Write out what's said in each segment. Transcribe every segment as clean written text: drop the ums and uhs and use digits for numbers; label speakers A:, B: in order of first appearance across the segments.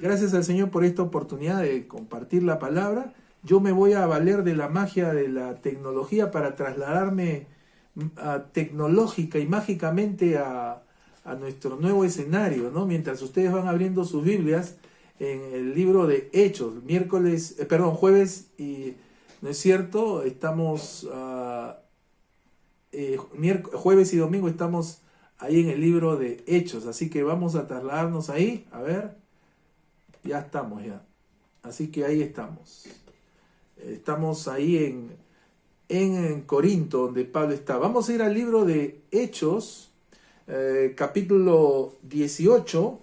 A: Gracias al Señor por esta oportunidad de compartir la palabra. Yo me voy a valer de la magia de la tecnología para trasladarme tecnológica y mágicamente a nuestro nuevo escenario, ¿no? Mientras ustedes van abriendo sus Biblias en el libro de Hechos, jueves y, ¿no es cierto? Estamos, jueves y domingo estamos ahí en el libro de Hechos, así que vamos a trasladarnos ahí, a ver, ya estamos ya, así que ahí estamos. Estamos ahí en Corinto, donde Pablo está. Vamos a ir al libro de Hechos, capítulo 18,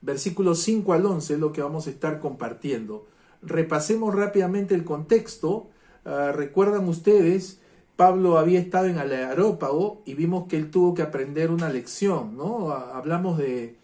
A: versículos 5 al 11, es lo que vamos a estar compartiendo. Repasemos rápidamente el contexto. Recuerdan ustedes, Pablo había estado en el Areópago y vimos que él tuvo que aprender una lección, ¿no? Hablamos de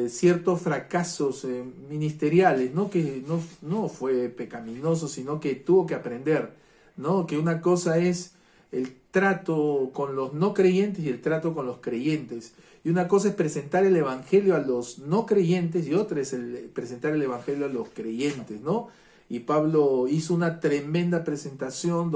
A: ciertos fracasos ministeriales, ¿no? Que no fue pecaminoso, sino que tuvo que aprender, ¿no? Que una cosa es el trato con los no creyentes y el trato con los creyentes. Y una cosa es presentar el evangelio a los no creyentes y otra es presentar el evangelio a los creyentes, ¿no? Y Pablo hizo una tremenda presentación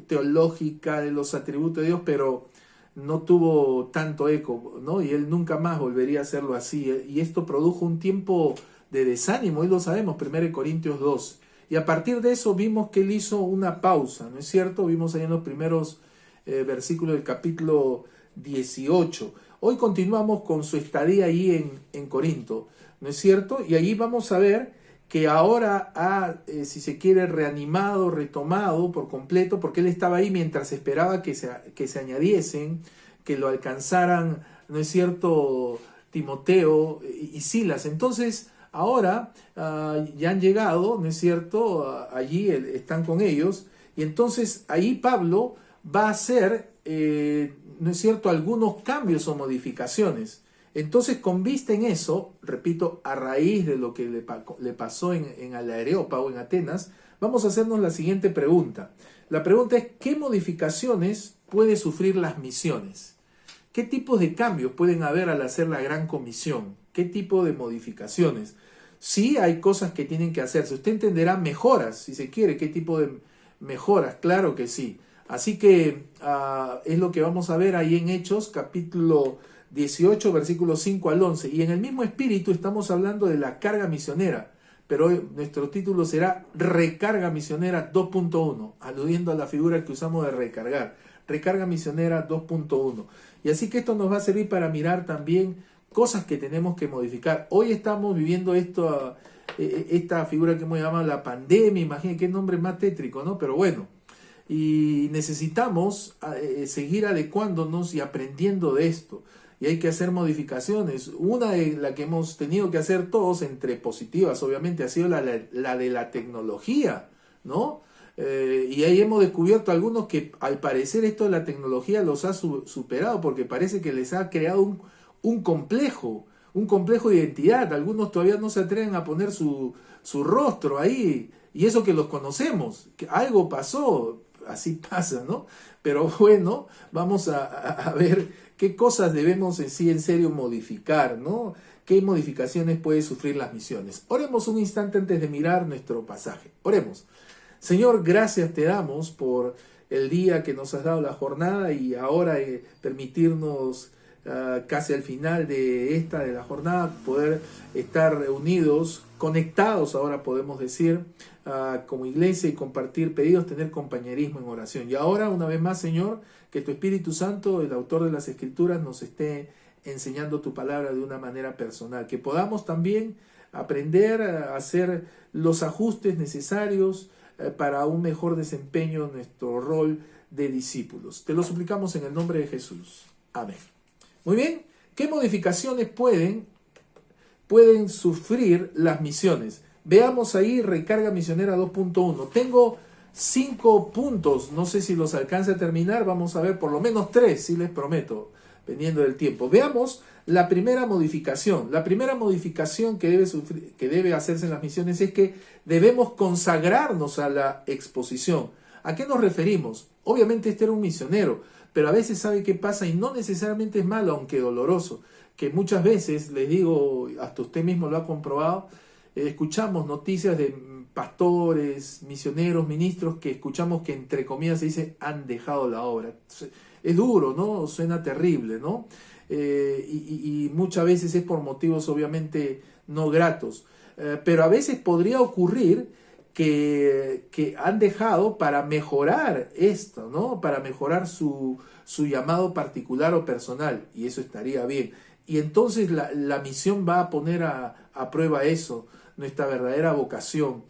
A: teológica de los atributos de Dios, pero no tuvo tanto eco, ¿no? Y él nunca más volvería a hacerlo así. Y esto produjo un tiempo de desánimo, y lo sabemos, 1 Corintios 2. Y a partir de eso vimos que él hizo una pausa, ¿no es cierto? Vimos ahí en los primeros versículos del capítulo 18. Hoy continuamos con su estadía ahí en Corinto, ¿no es cierto? Y allí vamos a ver que ahora si se quiere, reanimado, retomado por completo, porque él estaba ahí mientras esperaba que se añadiesen, que lo alcanzaran, ¿no es cierto?, Timoteo y Silas. Entonces, ahora ya han llegado, ¿no es cierto?, allí están con ellos, y entonces ahí Pablo va a hacer, ¿no es cierto?, algunos cambios o modificaciones. Entonces, con vista en eso, repito, a raíz de lo que le pasó en el Areópago, en Atenas, vamos a hacernos la siguiente pregunta. La pregunta es, ¿qué modificaciones puede sufrir las misiones? ¿Qué tipos de cambios pueden haber al hacer la gran comisión? ¿Qué tipo de modificaciones? Sí, hay cosas que tienen que hacerse. Usted entenderá mejoras, si se quiere. ¿Qué tipo de mejoras? Claro que sí. Así que es lo que vamos a ver ahí en Hechos, capítulo 18, versículos 5 al 11. Y en el mismo espíritu estamos hablando de la carga misionera, pero hoy nuestro título será Recarga Misionera 2.1, aludiendo a la figura que usamos de recargar. Recarga Misionera 2.1. Y así que esto nos va a servir para mirar también cosas que tenemos que modificar. Hoy estamos viviendo esta figura que hemos llamado la pandemia. Imaginen qué nombre más tétrico, ¿no? Pero bueno. Y necesitamos seguir adecuándonos y aprendiendo de esto. Y hay que hacer modificaciones. Una de las que hemos tenido que hacer todos, entre positivas obviamente, ha sido la de la tecnología, ¿no? Y ahí hemos descubierto algunos que al parecer esto de la tecnología los ha superado, porque parece que les ha creado un complejo de identidad. Algunos todavía no se atreven a poner su rostro ahí, y eso que los conocemos, que algo pasó. Así pasa, ¿no? Pero bueno, vamos a ver qué cosas debemos en serio modificar, ¿no? ¿Qué modificaciones puede sufrir las misiones? Oremos un instante antes de mirar nuestro pasaje. Oremos. Señor, gracias te damos por el día que nos has dado, la jornada, y ahora permitirnos casi al final de la jornada poder estar reunidos, conectados, ahora podemos decir, como iglesia, y compartir pedidos, tener compañerismo en oración. Y ahora, una vez más, Señor, que tu Espíritu Santo, el autor de las Escrituras, nos esté enseñando tu palabra de una manera personal, que podamos también aprender a hacer los ajustes necesarios para un mejor desempeño en nuestro rol de discípulos. Te lo suplicamos en el nombre de Jesús. Amén. Muy bien, ¿qué modificaciones pueden sufrir las misiones? Veamos ahí Recarga Misionera 2.1. Tengo 5 puntos, no sé si los alcance a terminar, vamos a ver por lo menos 3, sí les prometo, dependiendo del tiempo. Veamos la primera modificación. La primera modificación que debe hacerse en las misiones es que debemos consagrarnos a la exposición. ¿A qué nos referimos? Obviamente este era un misionero, pero a veces sabe qué pasa, y no necesariamente es malo, aunque doloroso, que muchas veces, les digo, hasta usted mismo lo ha comprobado, escuchamos noticias de pastores, misioneros, ministros, que escuchamos que entre comillas se dice han dejado la obra. Es duro, ¿no? Suena terrible, ¿no? Y muchas veces es por motivos obviamente no gratos. Pero a veces podría ocurrir que han dejado para mejorar esto, ¿no? Para mejorar su llamado particular o personal, y eso estaría bien. Y entonces la misión va a poner a prueba eso, nuestra verdadera vocación.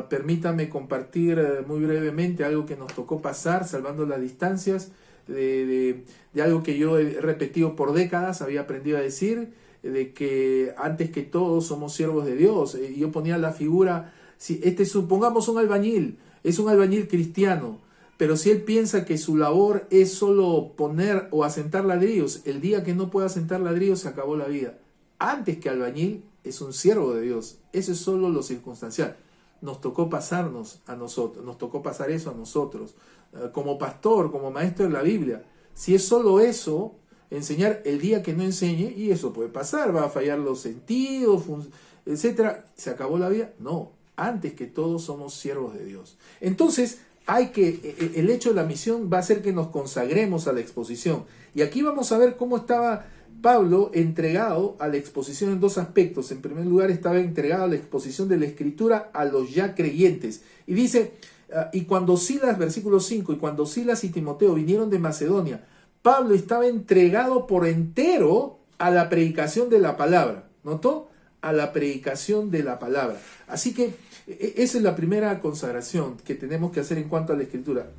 A: Permítame compartir muy brevemente algo que nos tocó pasar, salvando las distancias, de algo que yo he repetido por décadas, había aprendido a decir, de que antes que todo somos siervos de Dios. Yo ponía la figura, si supongamos un albañil, es un albañil cristiano, pero si él piensa que su labor es solo poner o asentar ladrillos, el día que no pueda asentar ladrillos se acabó la vida. Antes que albañil es un siervo de Dios. Eso es solo lo circunstancial. Nos tocó pasarnos a nosotros, nos tocó pasar eso a nosotros, como pastor, como maestro de la Biblia. Si es solo eso, enseñar el día que no enseñe, y eso puede pasar, va a fallar los sentidos, etcétera, ¿se acabó la vida? No, antes que todo somos siervos de Dios. Entonces, el hecho de la misión va a hacer que nos consagremos a la exposición. Y aquí vamos a ver cómo estaba Pablo entregado a la exposición en dos aspectos. En primer lugar, estaba entregado a la exposición de la Escritura a los ya creyentes. Y dice, y cuando Silas, versículo 5, y cuando Silas y Timoteo vinieron de Macedonia, Pablo estaba entregado por entero a la predicación de la palabra. ¿Notó? A la predicación de la palabra. Así que esa es la primera consagración que tenemos que hacer en cuanto a la Escritura.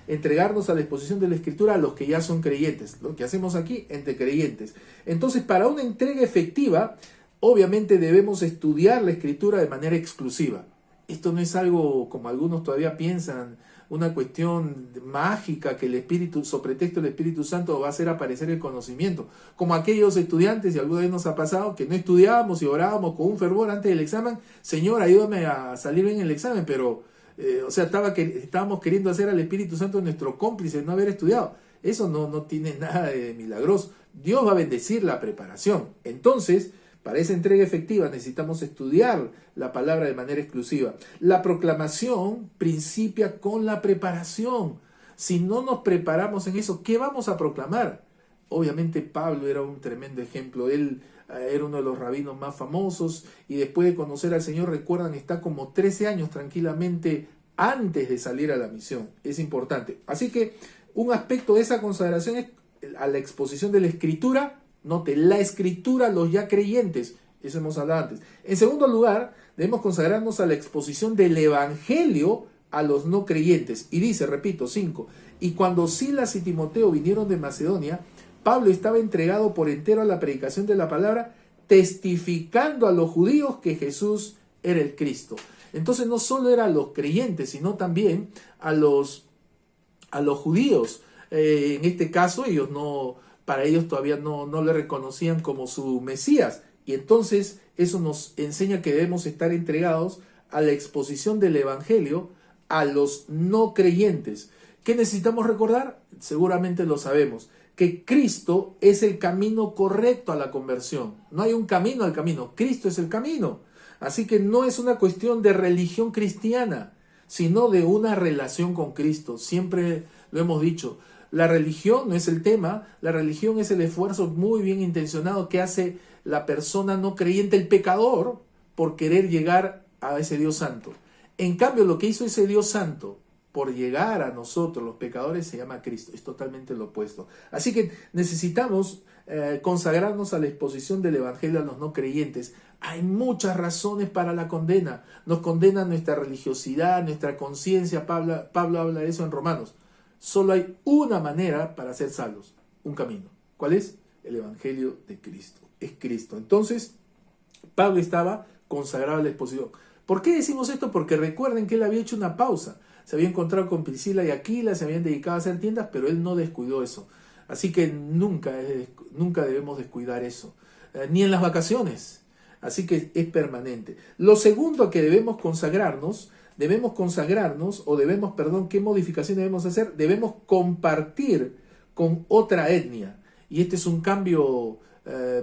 A: Entregarnos a la exposición de la Escritura a los que ya son creyentes. Lo que hacemos aquí entre creyentes. Entonces, para una entrega efectiva, obviamente debemos estudiar la Escritura de manera exclusiva. Esto no es algo, como algunos todavía piensan, una cuestión mágica que el Espíritu, sobre pretexto del Espíritu Santo, va a hacer aparecer el conocimiento. Como aquellos estudiantes, y alguna vez nos ha pasado, que no estudiábamos y orábamos con un fervor antes del examen. Señor, ayúdame a salir bien en el examen, pero, estábamos queriendo hacer al Espíritu Santo nuestro cómplice de no haber estudiado. Eso no tiene nada de milagroso. Dios va a bendecir la preparación. Entonces, para esa entrega efectiva necesitamos estudiar la palabra de manera exclusiva. La proclamación principia con la preparación. Si no nos preparamos en eso, ¿qué vamos a proclamar? Obviamente Pablo era un tremendo ejemplo. Él era uno de los rabinos más famosos y después de conocer al Señor, recuerdan, está como 13 años tranquilamente antes de salir a la misión. Es importante. Así que un aspecto de esa consagración es a la exposición de la Escritura. Note, la Escritura, los ya creyentes, eso hemos hablado antes. En segundo lugar, debemos consagrarnos a la exposición del Evangelio a los no creyentes. Y dice, repito, 5, y cuando Silas y Timoteo vinieron de Macedonia, Pablo estaba entregado por entero a la predicación de la palabra, testificando a los judíos que Jesús era el Cristo. Entonces no solo era a los creyentes, sino también a los judíos. En este caso, para ellos todavía no le reconocían como su Mesías. Y entonces eso nos enseña que debemos estar entregados a la exposición del Evangelio a los no creyentes. ¿Qué necesitamos recordar? Seguramente lo sabemos, que Cristo es el camino correcto a la conversión. No hay un camino al camino, Cristo es el camino. Así que no es una cuestión de religión cristiana, sino de una relación con Cristo. Siempre lo hemos dicho. La religión no es el tema, la religión es el esfuerzo muy bien intencionado que hace la persona no creyente, el pecador, por querer llegar a ese Dios santo. En cambio, lo que hizo ese Dios santo por llegar a nosotros, los pecadores, se llama Cristo. Es totalmente lo opuesto. Así que necesitamos consagrarnos a la exposición del Evangelio a los no creyentes. Hay muchas razones para la condena. Nos condena nuestra religiosidad, nuestra conciencia. Pablo habla de eso en Romanos. Solo hay una manera para ser salvos, un camino. ¿Cuál es? El Evangelio de Cristo. Es Cristo. Entonces, Pablo estaba consagrado a la exposición. ¿Por qué decimos esto? Porque recuerden que él había hecho una pausa. Se había encontrado con Priscila y Aquila, se habían dedicado a hacer tiendas, pero él no descuidó eso. Así que nunca debemos descuidar eso. Ni en las vacaciones. Así que es permanente. Lo segundo que debemos consagrarnos, ¿qué modificación debemos hacer? Debemos compartir con otra etnia. Y este es un cambio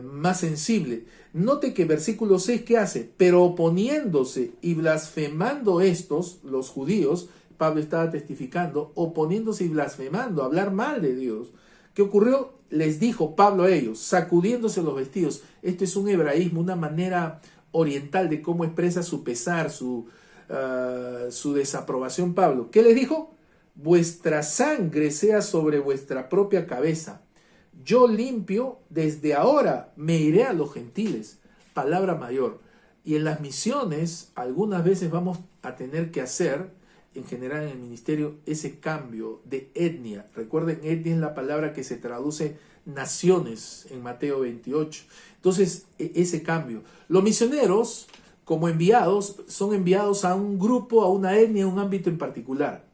A: más sensible. Note que versículo 6, ¿qué hace? Pero oponiéndose y blasfemando estos, los judíos, Pablo estaba testificando, oponiéndose y blasfemando, hablar mal de Dios. ¿Qué ocurrió? Les dijo Pablo a ellos, sacudiéndose los vestidos. Esto es un hebraísmo, una manera oriental de cómo expresa su pesar, su desaprobación Pablo. ¿Qué les dijo? Vuestra sangre sea sobre vuestra propia cabeza. Yo limpio, desde ahora me iré a los gentiles. Palabra mayor. Y en las misiones, algunas veces vamos a tener que hacer, en general en el ministerio, ese cambio de etnia. Recuerden, etnia es la palabra que se traduce naciones en Mateo 28. Entonces, ese cambio. Los misioneros, como enviados, son enviados a un grupo, a una etnia, a un ámbito en particular.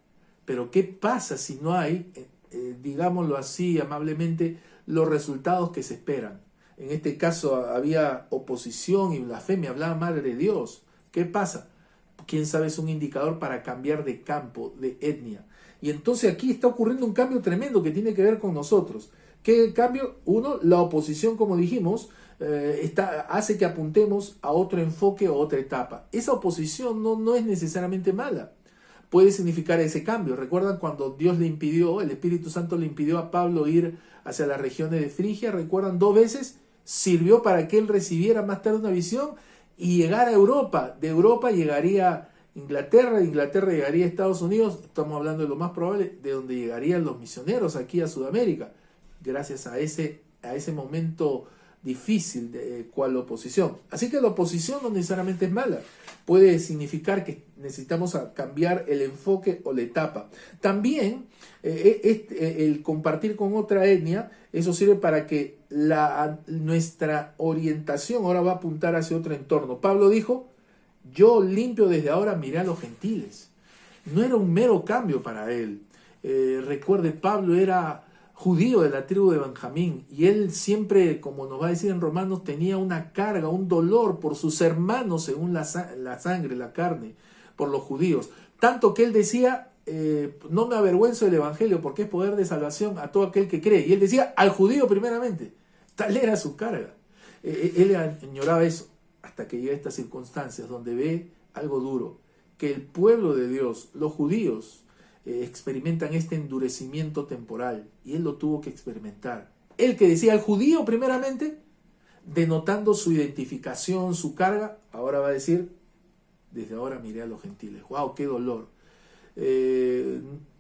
A: Pero ¿qué pasa si no hay, digámoslo así amablemente, los resultados que se esperan? En este caso había oposición y blasfemia, hablaba mal de Dios. ¿Qué pasa? Quién sabe, es un indicador para cambiar de campo, de etnia. Y entonces aquí está ocurriendo un cambio tremendo que tiene que ver con nosotros. ¿Qué cambio? Uno, la oposición, como dijimos, hace que apuntemos a otro enfoque o otra etapa. Esa oposición no es necesariamente mala. Puede significar ese cambio. ¿Recuerdan cuando Dios le impidió, el Espíritu Santo le impidió a Pablo ir hacia las regiones de Frigia? ¿Recuerdan? 2 veces sirvió para que él recibiera más tarde una visión y llegara a Europa. De Europa llegaría a Inglaterra, de Inglaterra llegaría a Estados Unidos. Estamos hablando de lo más probable, de donde llegarían los misioneros aquí a Sudamérica, gracias a ese momento difícil cual oposición. Así que la oposición no necesariamente es mala. Puede significar que necesitamos cambiar el enfoque o la etapa. También el compartir con otra etnia, eso sirve para que nuestra orientación ahora va a apuntar hacia otro entorno. Pablo dijo, yo limpio desde ahora, miré a los gentiles. No era un mero cambio para él. Recuerde, Pablo era judío de la tribu de Benjamín, y él siempre, como nos va a decir en Romanos, tenía una carga, un dolor por sus hermanos según la sangre, la carne, por los judíos. Tanto que él decía, no me avergüenzo del evangelio porque es poder de salvación a todo aquel que cree. Y él decía, al judío primeramente. Tal era su carga. Él añoraba eso hasta que llega a estas circunstancias donde ve algo duro, que el pueblo de Dios, los judíos, experimentan este endurecimiento temporal, y él lo tuvo que experimentar. Él que decía al judío primeramente, denotando su identificación, su carga, ahora va a decir, desde ahora miré a los gentiles. ¡Wow! ¡Qué dolor!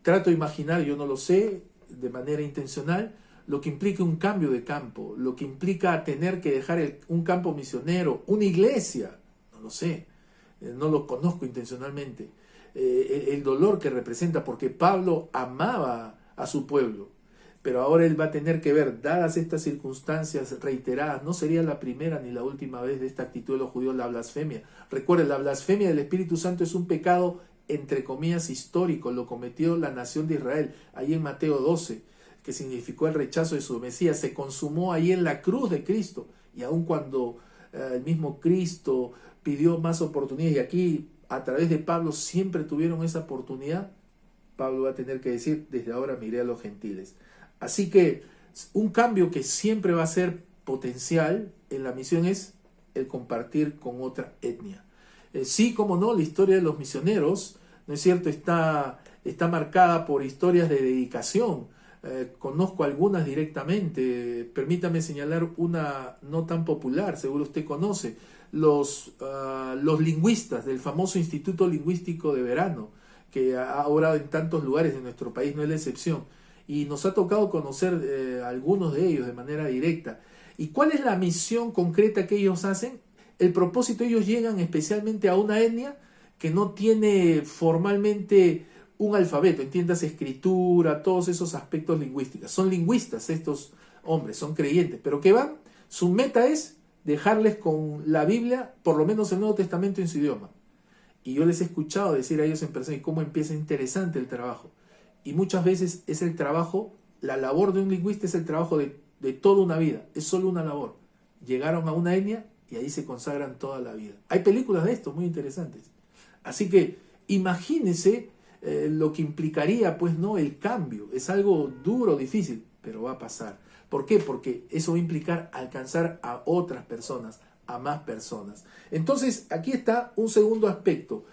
A: Trato de imaginar, yo no lo sé, de manera intencional, lo que implica un cambio de campo, lo que implica tener que dejar un campo misionero, una iglesia, no lo sé, no lo conozco intencionalmente. El dolor que representa, porque Pablo amaba a su pueblo, pero ahora él va a tener que ver, dadas estas circunstancias reiteradas, no sería la primera ni la última vez de esta actitud de los judíos, la blasfemia. Recuerden, la blasfemia del Espíritu Santo es un pecado, entre comillas, histórico, lo cometió la nación de Israel, ahí en Mateo 12, que significó el rechazo de su Mesías, se consumó ahí en la cruz de Cristo, y aun cuando el mismo Cristo pidió más oportunidades, y aquí a través de Pablo siempre tuvieron esa oportunidad, Pablo va a tener que decir, desde ahora miré a los gentiles. Así que un cambio que siempre va a ser potencial en la misión es el compartir con otra etnia. Sí, como no, la historia de los misioneros, ¿no es cierto?, está marcada por historias de dedicación. Conozco algunas directamente. Permítame señalar una no tan popular, seguro usted conoce. Los lingüistas del famoso Instituto Lingüístico de Verano, que ha obrado en tantos lugares de nuestro país, no es la excepción, y nos ha tocado conocer algunos de ellos de manera directa. ¿Y cuál es la misión concreta que ellos hacen? El propósito, ellos llegan especialmente a una etnia que no tiene formalmente un alfabeto, entiendas, escritura, todos esos aspectos lingüísticos. Son lingüistas estos hombres, son creyentes, pero ¿qué van? Su meta es dejarles con la Biblia, por lo menos el Nuevo Testamento en su idioma. Y yo les he escuchado decir a ellos en persona y cómo empieza interesante el trabajo. Y muchas veces es el trabajo, la labor de un lingüista es el trabajo de toda una vida, es solo una labor. Llegaron a una etnia y ahí se consagran toda la vida. Hay películas de esto muy interesantes. Así que imagínense lo que implicaría, pues, no, el cambio. Es algo duro, difícil, pero va a pasar. ¿Por qué? Porque eso va a implicar alcanzar a otras personas, a más personas. Entonces, aquí está un segundo aspecto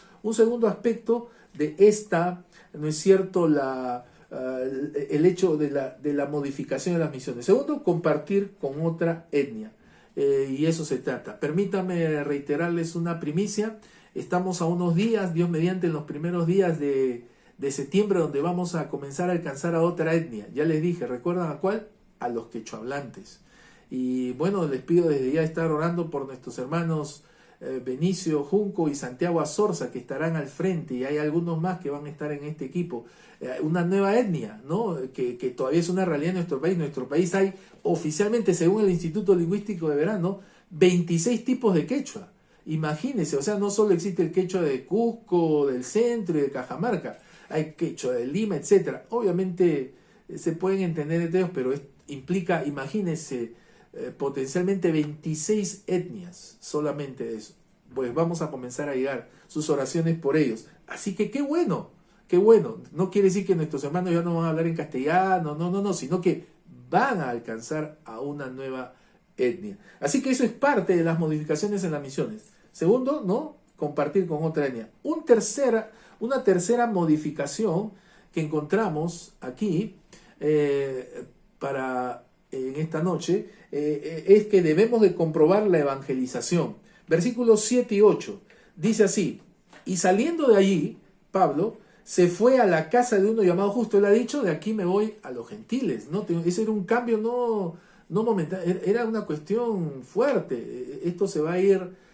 A: de esta, ¿no es cierto?, el hecho de la modificación de las misiones. Segundo, compartir con otra etnia. Y eso se trata. Permítame reiterarles una primicia. Estamos a unos días, Dios mediante, en los primeros días de septiembre, donde vamos a comenzar a alcanzar a otra etnia. Ya les dije, ¿recuerdan a cuál? A los quechohablantes. Y bueno, les pido desde ya estar orando por nuestros hermanos Benicio Junco y Santiago Azorza, que estarán al frente, y hay algunos más que van a estar en este equipo. Una nueva etnia, ¿no? Que todavía es una realidad en nuestro país. En nuestro país hay oficialmente, según el Instituto Lingüístico de Verano, 26 tipos de quechua. Imagínense, o sea, no solo existe el quechua de Cusco, del centro y de Cajamarca, hay quechua de Lima, etc. Obviamente se pueden entender entre ellos, pero implica, imagínense, potencialmente 26 etnias solamente de eso. Pues vamos a comenzar a llegar sus oraciones por ellos. Así que qué bueno, qué bueno. No quiere decir que nuestros hermanos ya no van a hablar en castellano, no, sino que van a alcanzar a una nueva etnia. Así que eso es parte de las modificaciones en las misiones. Segundo, ¿no? Compartir con otra etnia. Una tercera modificación que encontramos aquí en esta noche es que debemos de comprobar la evangelización. Versículos 7 y 8 dice así: y saliendo de allí, Pablo se fue a la casa de uno llamado Justo. Él ha dicho, de aquí me voy a los gentiles, ¿no? Ese era un cambio no momentáneo, era una cuestión fuerte. Esto se va a ir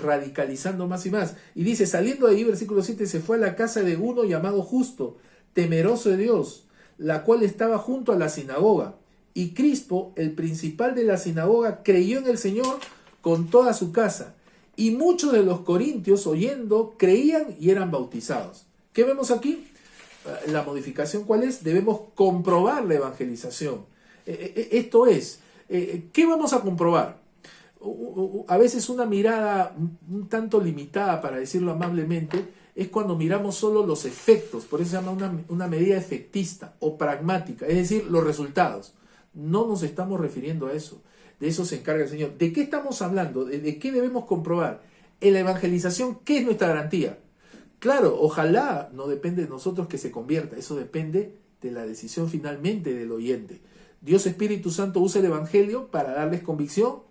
A: radicalizando más y más. Y dice, saliendo de allí, versículo 7, se fue a la casa de uno llamado Justo, temeroso de Dios, la cual estaba junto a la sinagoga. Y Crispo, el principal de la sinagoga, creyó en el Señor con toda su casa. Y muchos de los corintios, oyendo, creían y eran bautizados. ¿Qué vemos aquí? La modificación, ¿cuál es? Debemos comprobar la evangelización. Esto es, ¿qué vamos a comprobar? A veces una mirada un tanto limitada, para decirlo amablemente, es cuando miramos solo los efectos. Por eso se llama una medida efectista o pragmática, es decir, los resultados. No nos estamos refiriendo a eso. De eso se encarga el Señor. ¿De qué estamos hablando? ¿De qué debemos comprobar? En la evangelización, ¿qué es nuestra garantía? Claro, ojalá no depende de nosotros que se convierta. Eso depende de la decisión finalmente del oyente. Dios Espíritu Santo usa el Evangelio para darles convicción,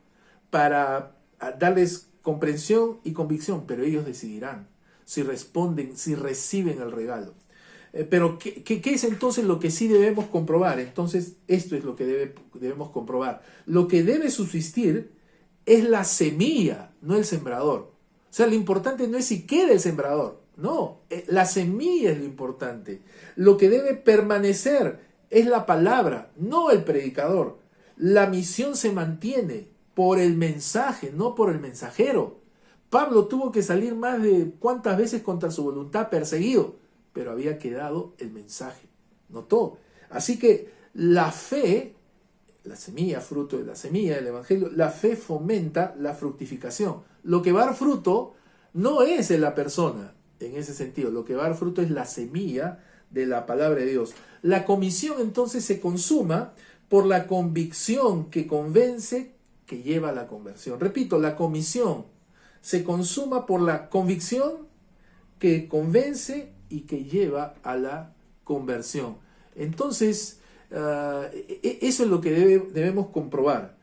A: para darles comprensión y convicción, pero ellos decidirán si responden, si reciben el regalo. Pero ¿qué es entonces lo que sí debemos comprobar? Entonces, esto es lo que debemos comprobar. Lo que debe subsistir es la semilla, no el sembrador. O sea, lo importante no es si queda el sembrador, no, la semilla es lo importante. Lo que debe permanecer es la palabra, no el predicador. La misión se mantiene por el mensaje, no por el mensajero. Pablo tuvo que salir más de cuántas veces contra su voluntad, perseguido, pero había quedado el mensaje, ¿notó? Así que la fe, la semilla, fruto de la semilla del Evangelio, la fe fomenta la fructificación. Lo que va a dar fruto no es en la persona, en ese sentido, lo que va a dar fruto es la semilla de la palabra de Dios. La comisión entonces se consuma por la convicción que convence, que lleva a la conversión. Repito, la comisión se consuma por la convicción que convence y que lleva a la conversión. Entonces, eso es lo que debemos comprobar.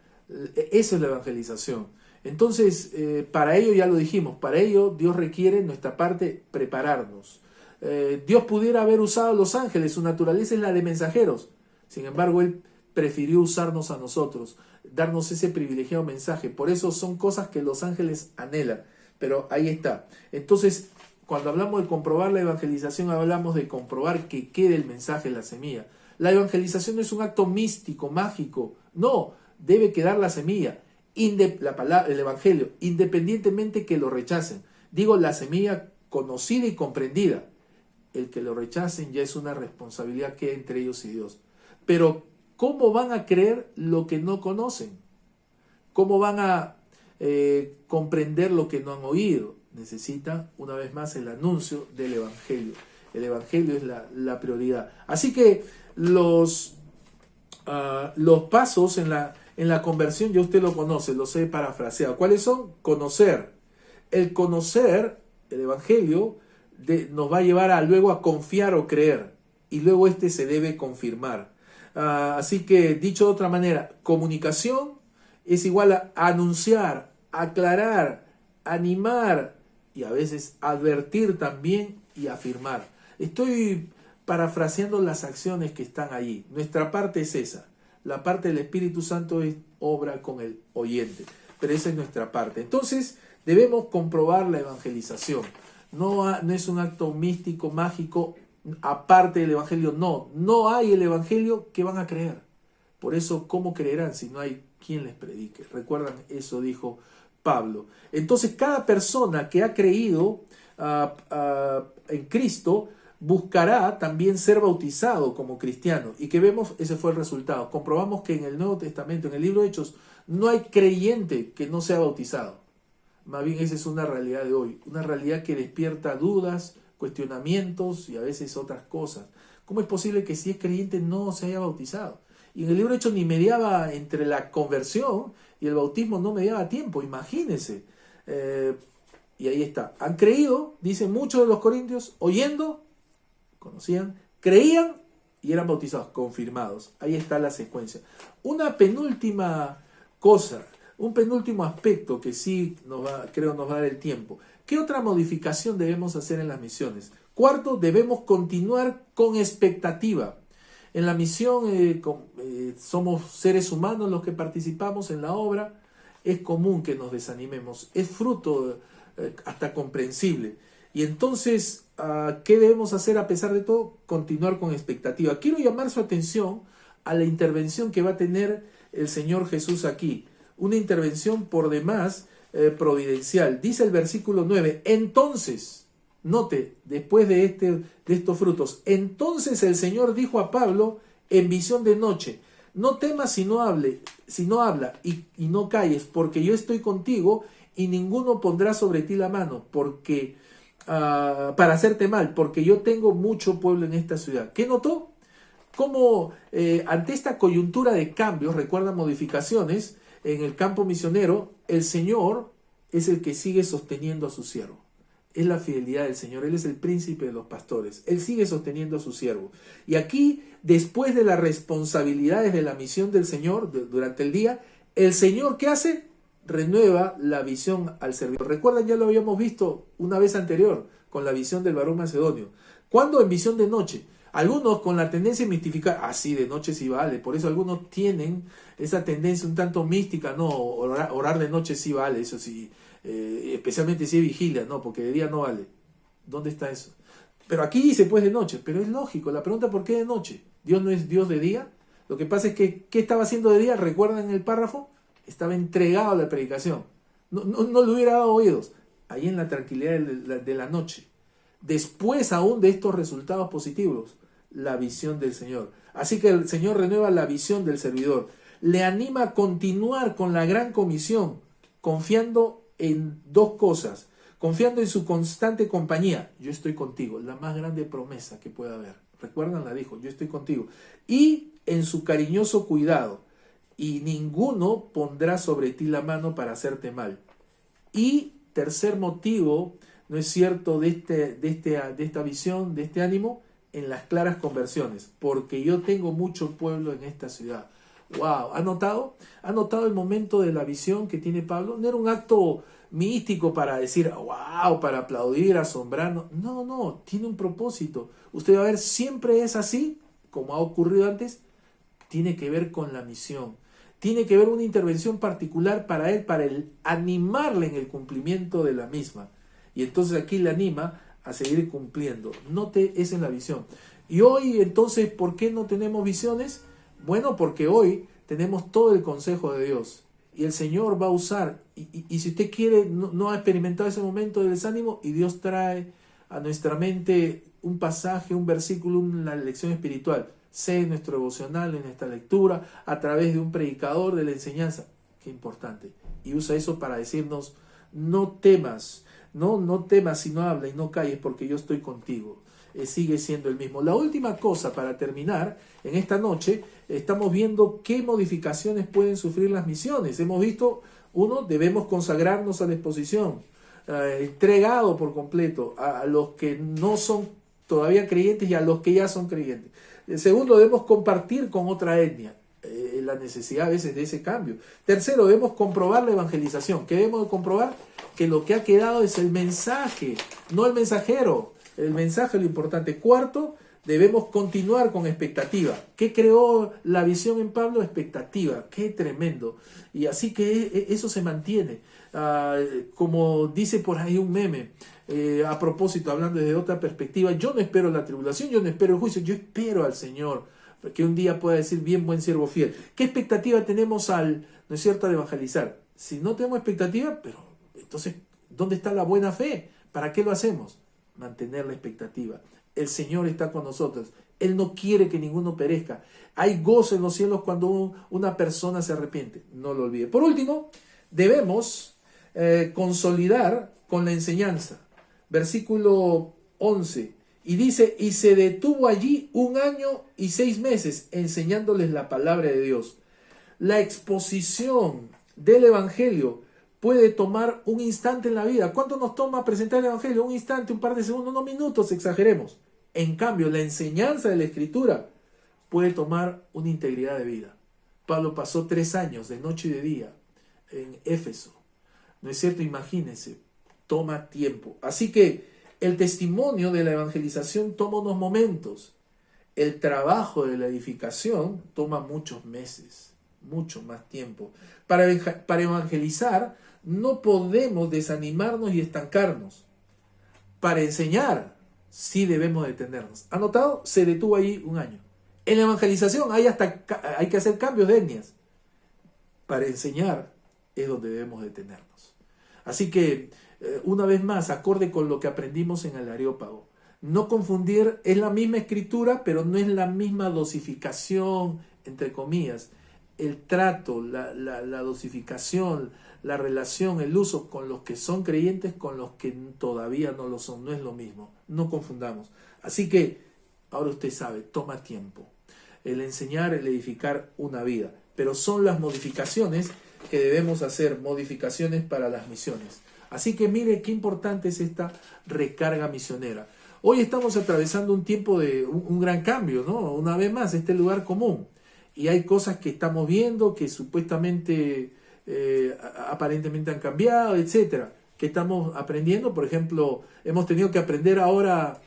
A: Eso es la evangelización. Entonces, para ello, ya lo dijimos, para ello Dios requiere en nuestra parte prepararnos. Dios pudiera haber usado a los ángeles, su naturaleza es la de mensajeros. Sin embargo, Él prefirió usarnos a nosotros, darnos ese privilegiado mensaje. Por eso son cosas que los ángeles anhelan. Pero ahí está. Entonces, cuando hablamos de comprobar la evangelización, hablamos de comprobar que quede el mensaje en la semilla. La evangelización no es un acto místico, mágico. No, debe quedar la semilla, el evangelio, independientemente que lo rechacen. Digo, la semilla conocida y comprendida. El que lo rechacen ya es una responsabilidad que hay entre ellos y Dios. Pero, ¿cómo van a creer lo que no conocen? ¿Cómo van a comprender lo que no han oído? Necesitan, una vez más, el anuncio del Evangelio. El Evangelio es la prioridad. Así que los los pasos en la conversión, ya usted lo conoce, los he parafraseado. ¿Cuáles son? Conocer. El conocer el Evangelio nos va a llevar luego a confiar o creer. Y luego se debe confirmar. Así que, dicho de otra manera, comunicación es igual a anunciar, aclarar, animar y a veces advertir también y afirmar. Estoy parafraseando las acciones que están allí. Nuestra parte es esa. La parte del Espíritu Santo es obra con el oyente, pero esa es nuestra parte. Entonces debemos comprobar la evangelización. No es un acto místico, mágico, aparte del Evangelio. No hay el Evangelio que van a creer. Por eso, ¿cómo creerán si no hay quien les predique? Recuerdan, eso dijo Pablo. Entonces, cada persona que ha creído en Cristo buscará también ser bautizado como cristiano. Y que vemos, ese fue el resultado. Comprobamos que en el Nuevo Testamento, en el libro de Hechos, no hay creyente que no sea bautizado. Más bien esa es una realidad de hoy. Una realidad que despierta dudas, cuestionamientos y a veces otras cosas. ¿Cómo es posible que si es creyente no se haya bautizado? Y en el libro de Hechos ni mediaba entre la conversión y el bautismo, no mediaba tiempo, imagínense. Y ahí está. Han creído, dicen muchos de los corintios, oyendo, conocían, creían y eran bautizados, confirmados. Ahí está la secuencia. Una penúltima cosa, un penúltimo aspecto que sí creo nos va a dar el tiempo. ¿Qué otra modificación debemos hacer en las misiones? Cuarto, debemos continuar con expectativa. En la misión somos seres humanos los que participamos en la obra. Es común que nos desanimemos. Es fruto hasta comprensible. Y entonces, ¿qué debemos hacer a pesar de todo? Continuar con expectativa. Quiero llamar su atención a la intervención que va a tener el Señor Jesús aquí. Una intervención por demás providencial. Dice el versículo 9, entonces, note, después de estos frutos, entonces el Señor dijo a Pablo en visión de noche, no temas si no habla y no calles, porque yo estoy contigo y ninguno pondrá sobre ti la mano, porque para hacerte mal, porque yo tengo mucho pueblo en esta ciudad. ¿Qué notó? Cómo ante esta coyuntura de cambios, recuerdan modificaciones, en el campo misionero, el Señor es el que sigue sosteniendo a su siervo. Es la fidelidad del Señor. Él es el príncipe de los pastores. Él sigue sosteniendo a su siervo. Y aquí, después de las responsabilidades de la misión del Señor durante el día, el Señor, ¿qué hace? Renueva la visión al servidor. Recuerdan, ya lo habíamos visto una vez anterior con la visión del varón macedonio. ¿Cuándo? En visión de noche. Algunos con la tendencia a mistificar, sí, de noche sí vale. Por eso algunos tienen esa tendencia un tanto mística, no, orar de noche sí vale, eso sí, especialmente si es vigilia, no, porque de día no vale. ¿Dónde está eso? Pero aquí dice pues de noche, pero es lógico. La pregunta, ¿por qué de noche? ¿Dios no es Dios de día? Lo que pasa es que, ¿qué estaba haciendo de día? ¿Recuerdan el párrafo? Estaba entregado a la predicación. No le hubiera dado oídos. Ahí en la tranquilidad de la noche. Después aún de estos resultados positivos, la visión del Señor. Así que el Señor renueva la visión del servidor. Le anima a continuar con la gran comisión, confiando en dos cosas. Confiando en su constante compañía. Yo estoy contigo. La más grande promesa que pueda haber. Recuerdan, la dijo, yo estoy contigo. Y en su cariñoso cuidado. Y ninguno pondrá sobre ti la mano para hacerte mal. Y tercer motivo, ¿no es cierto?, de esta visión, de este ánimo, en las claras conversiones. Porque yo tengo mucho pueblo en esta ciudad. ¡Wow! ¿Ha notado? ¿Ha notado el momento de la visión que tiene Pablo? No era un acto místico para decir, ¡wow!, para aplaudir, asombrarnos. No, tiene un propósito. Usted va a ver, siempre es así, como ha ocurrido antes, tiene que ver con la misión. Tiene que ver una intervención particular para él, para animarle en el cumplimiento de la misma. Y entonces aquí le anima a seguir cumpliendo. Note, esa es la visión. Y hoy, entonces, ¿por qué no tenemos visiones? Bueno, porque hoy tenemos todo el consejo de Dios. Y el Señor va a usar. Y si usted quiere, no ha experimentado ese momento de desánimo, y Dios trae a nuestra mente un pasaje, un versículo, una lección espiritual. Sea en nuestro devocional, en nuestra lectura, a través de un predicador, de la enseñanza. Qué importante. Y usa eso para decirnos, no temas, no temas si no habla y no calles, porque yo estoy contigo. sigue siendo el mismo. La última cosa para terminar, en esta noche estamos viendo qué modificaciones pueden sufrir las misiones. Hemos visto, uno, debemos consagrarnos a la exposición, entregado por completo a los que no son todavía creyentes y a los que ya son creyentes. Segundo, debemos compartir con otra etnia. La necesidad a veces de ese cambio. Tercero, debemos comprobar la evangelización. ¿Qué debemos comprobar? Que lo que ha quedado es el mensaje, no el mensajero. El mensaje es lo importante. Cuarto, debemos continuar con expectativa. ¿Qué creó la visión en Pablo? Expectativa. ¡Qué tremendo! Y así que eso se mantiene. Como dice por ahí un meme, a propósito, hablando desde otra perspectiva, yo no espero la tribulación, yo no espero el juicio, yo espero al Señor, que un día pueda decir, bien, buen siervo fiel. ¿Qué expectativa tenemos al evangelizar? Si no tenemos expectativa, pero entonces, ¿dónde está la buena fe? ¿Para qué lo hacemos? Mantener la expectativa. El Señor está con nosotros. Él no quiere que ninguno perezca. Hay gozo en los cielos cuando una persona se arrepiente. No lo olvide. Por último, debemos consolidar con la enseñanza. Versículo 11. Y dice, y se detuvo allí 1 año y 6 meses enseñándoles la palabra de Dios. La exposición del Evangelio puede tomar un instante en la vida. ¿Cuánto nos toma presentar el Evangelio? Un instante, un par de segundos, no minutos, exageremos. En cambio, la enseñanza de la Escritura puede tomar una integridad de vida. Pablo pasó 3 años de noche y de día en Éfeso. ¿No es cierto? Imagínense, toma tiempo. Así que el testimonio de la evangelización toma unos momentos. El trabajo de la edificación toma muchos meses, mucho más tiempo. Para evangelizar no podemos desanimarnos y estancarnos. Para enseñar sí debemos detenernos. ¿Anotado? Se detuvo ahí 1 año. En la evangelización hay que hacer cambios de etnias. Para enseñar es donde debemos detenernos. Así que una vez más, acorde con lo que aprendimos en el Areópago. No confundir, es la misma escritura, pero no es la misma dosificación, entre comillas. El trato, la dosificación, la relación, el uso con los que son creyentes, con los que todavía no lo son, no es lo mismo. No confundamos. Así que, ahora usted sabe, toma tiempo. El enseñar, el edificar una vida. Pero son las modificaciones que debemos hacer, modificaciones para las misiones. Así que mire qué importante es esta recarga misionera. Hoy estamos atravesando un tiempo de un gran cambio, ¿no? Una vez más, este lugar común. Y hay cosas que estamos viendo que supuestamente, aparentemente han cambiado, etcétera. Que estamos aprendiendo. Por ejemplo, hemos tenido que aprender ahora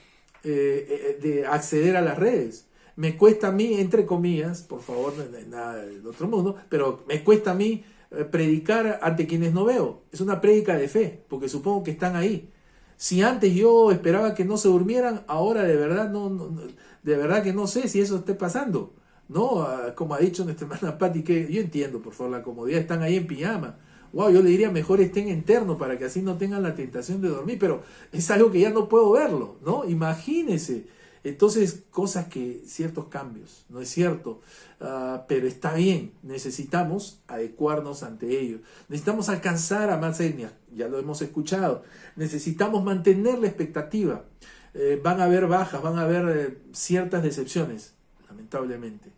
A: de acceder a las redes. Me cuesta a mí, entre comillas, por favor, no hay nada del otro mundo, pero me cuesta a mí predicar ante quienes no veo. Es una prédica de fe, porque supongo que están ahí. Si antes yo esperaba que no se durmieran, ahora de verdad de verdad que no sé si eso esté pasando. No, como ha dicho nuestra hermana Patti, que yo entiendo, por favor, la comodidad, están ahí en pijama. Wow, yo le diría mejor estén en terno para que así no tengan la tentación de dormir, pero es algo que ya no puedo verlo, ¿no? Imagínense. Entonces, ciertos cambios, ¿no es cierto? Pero está bien, necesitamos adecuarnos ante ello. Necesitamos alcanzar a más etnias, ya lo hemos escuchado. Necesitamos mantener la expectativa. Van a haber bajas, van a haber ciertas decepciones, lamentablemente.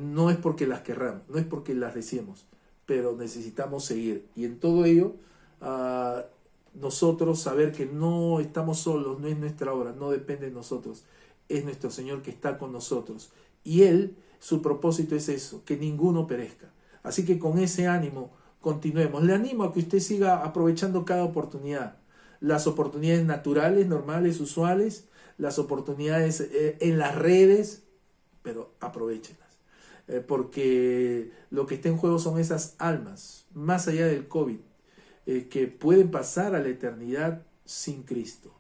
A: No es porque las querramos, no es porque las deseemos, pero necesitamos seguir. Y en todo ello, nosotros saber que no estamos solos, no es nuestra obra, no depende de nosotros. Es nuestro Señor que está con nosotros. Y Él, su propósito es eso, que ninguno perezca. Así que con ese ánimo continuemos. Le animo a que usted siga aprovechando cada oportunidad. Las oportunidades naturales, normales, usuales, las oportunidades en las redes, pero aprovéchenlas. Porque lo que está en juego son esas almas, más allá del COVID, que pueden pasar a la eternidad sin Cristo.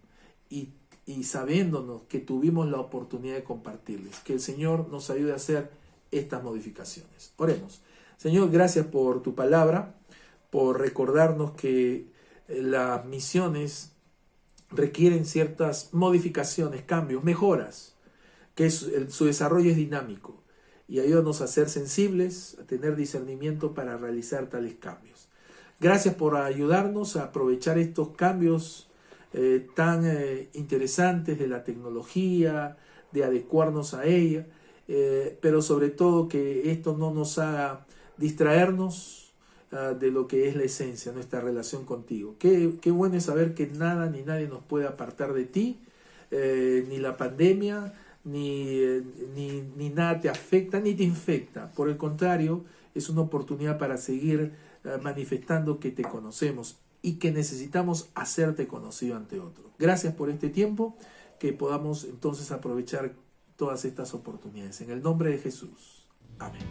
A: Y sabiéndonos que tuvimos la oportunidad de compartirles. Que el Señor nos ayude a hacer estas modificaciones. Oremos. Señor, gracias por tu palabra, por recordarnos que las misiones requieren ciertas modificaciones, cambios, mejoras, que su desarrollo es dinámico. Y ayúdanos a ser sensibles, a tener discernimiento para realizar tales cambios. Gracias por ayudarnos a aprovechar estos cambios tan interesantes de la tecnología, de adecuarnos a ella, pero sobre todo que esto no nos haga distraernos de lo que es la esencia, nuestra relación contigo. Qué bueno es saber que nada ni nadie nos puede apartar de ti, ni la pandemia, ni nada te afecta, ni te infecta. Por el contrario, es una oportunidad para seguir manifestando que te conocemos y que necesitamos hacerte conocido ante otros. Gracias por este tiempo, que podamos entonces aprovechar todas estas oportunidades. En el nombre de Jesús. Amén.